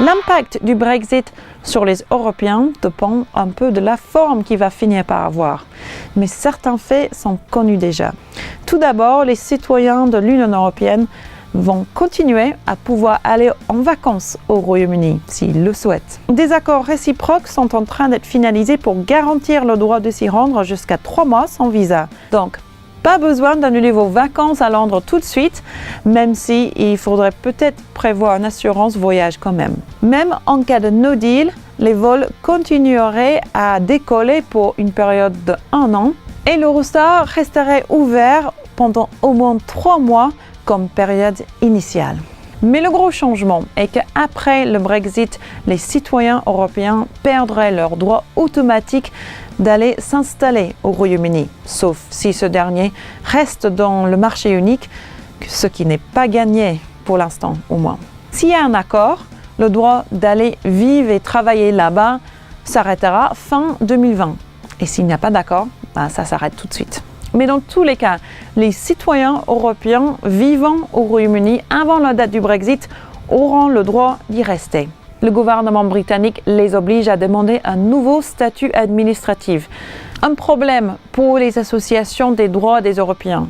L'impact du Brexit sur les Européens dépend un peu de la forme qu'il va finir par avoir. Mais certains faits sont connus déjà. Tout d'abord, les citoyens de l'Union européenne vont continuer à pouvoir aller en vacances au Royaume-Uni s'ils le souhaitent. Des accords réciproques sont en train d'être finalisés pour garantir le droit de s'y rendre jusqu'à 3 mois sans visa. Donc, pas besoin d'annuler vos vacances à Londres tout de suite, même si il faudrait peut-être prévoir une assurance voyage quand même. Même en cas de no deal, les vols continueraient à décoller pour une période de 1 an et l'Eurostar resterait ouvert pendant au moins 3 mois comme période initiale. Mais le gros changement est qu'après le Brexit, les citoyens européens perdraient leur droit automatique d'aller s'installer au Royaume-Uni, sauf si ce dernier reste dans le marché unique, ce qui n'est pas gagné pour l'instant au moins. S'il y a un accord, le droit d'aller vivre et travailler là-bas s'arrêtera fin 2020. Et s'il n'y a pas d'accord, ça s'arrête tout de suite. Mais dans tous les cas, les citoyens européens vivant au Royaume-Uni avant la date du Brexit auront le droit d'y rester. Le gouvernement britannique les oblige à demander un nouveau statut administratif. Un problème pour les associations des droits des Européens.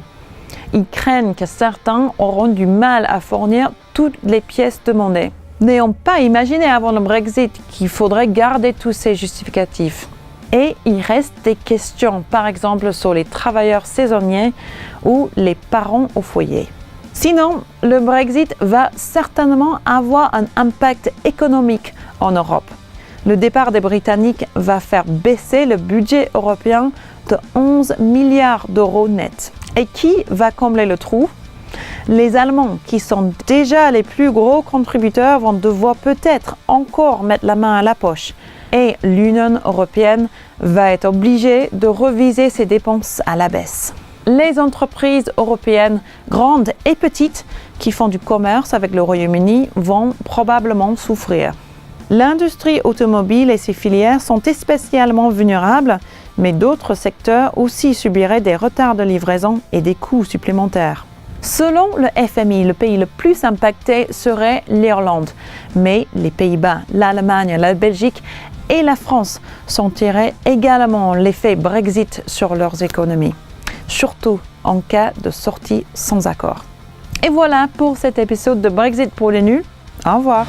Ils craignent que certains auront du mal à fournir toutes les pièces demandées. N'ayons pas imaginé avant le Brexit qu'il faudrait garder tous ces justificatifs. Et il reste des questions, par exemple sur les travailleurs saisonniers ou les parents au foyer. Sinon, le Brexit va certainement avoir un impact économique en Europe. Le départ des Britanniques va faire baisser le budget européen de 11 milliards d'euros net. Et qui va combler le trou? Les Allemands, qui sont déjà les plus gros contributeurs, vont devoir peut-être encore mettre la main à la poche. Et l'Union européenne va être obligée de reviser ses dépenses à la baisse. Les entreprises européennes, grandes et petites, qui font du commerce avec le Royaume-Uni, vont probablement souffrir. L'industrie automobile et ses filières sont spécialement vulnérables, mais d'autres secteurs aussi subiraient des retards de livraison et des coûts supplémentaires. Selon le FMI, le pays le plus impacté serait l'Irlande, mais les Pays-Bas, l'Allemagne, la Belgique et la France sentiraient également l'effet Brexit sur leurs économies, surtout en cas de sortie sans accord. Et voilà pour cet épisode de Brexit pour les nuls. Au revoir.